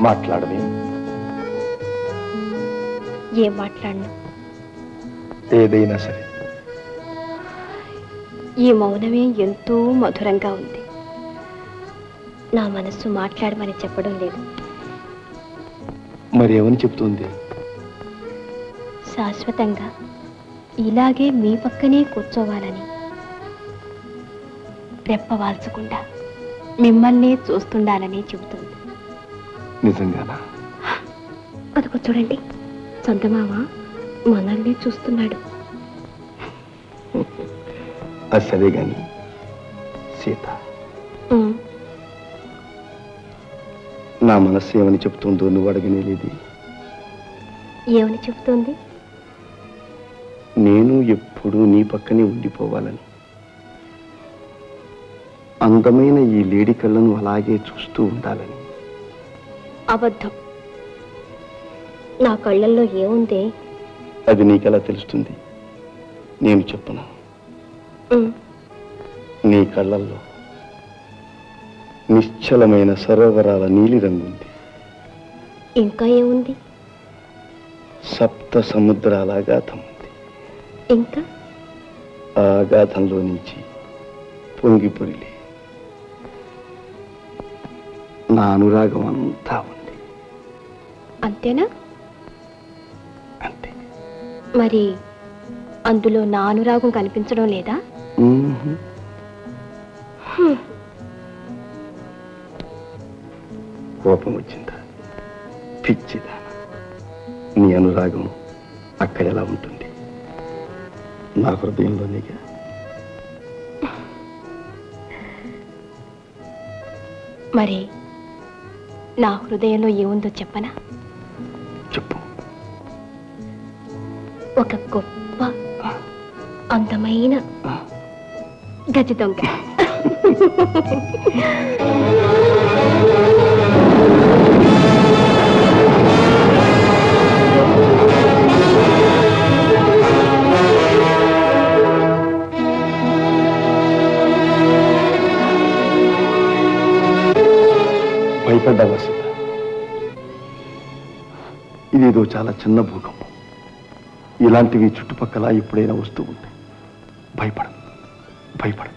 మాట్లాడమే. ఏం మాట్లాడను? ఏదైనా సరే. ఈ మౌనమే ఎంతో మధురంగా ఉంది. నా మనస్సు మాట్లాడమని చెప్పడం లేదు. మరి ఏమని చెప్తుంది? శాశ్వతంగా ఇలాగే మీ పక్కనే కూర్చోవాలని, రెప్పవాల్చకుండా మిమ్మల్నే చూస్తుండాలని చెబుతుంది. నిజంగానా? అదిగో చూడండి, చందమామ మనల్ని చూస్తున్నాడు. అది సరే గాని సీత, నా మనస్సు ఏమని చెప్తుందో నువ్వు అడగనేది. ఏమని చెప్తుంది? నేను ఎప్పుడూ నీ పక్కనే ఉండిపోవాలని, అందమైన ఈ లేడి కళ్ళను అలాగే చూస్తూ ఉండాలని. అబద్ధం. నా కళ్ళల్లో ఏముంది? అది నీకెలా తెలుస్తుంది? నేను చెప్పను. నీ కళ్ళల్లో నిశ్చలమైన సరోవరాల నీలి రంగుంది. ఇంకా ఏముంది? సప్త సముద్రాల అగాధం ఉంది. ఇంకా ఆ అగాధంలో నుంచి పొంగి పొరిలే నా అనురాగం అంతా ఉంది. అంతేనా? అంతే. మరి అందులో నా అనురాగం కనిపించడం లేదా? కోపం వచ్చిందా? పిచ్చిదా? నీ అనురాగం అక్కడెలా ఉంటుంది? నా హృదయంలోనేగా. మరి నా హృదయంలో ఏముందో చెప్పనా? చెప్పు. ఒక గొప్ప అందమైన గజ దొంగ. భయపడ్డావా సీత? ఇదేదో చాలా చిన్న భూకంపం. ఇలాంటివి చుట్టుపక్కల ఎప్పుడైనా వస్తూ ఉంటాయి. భయపడ భయపడ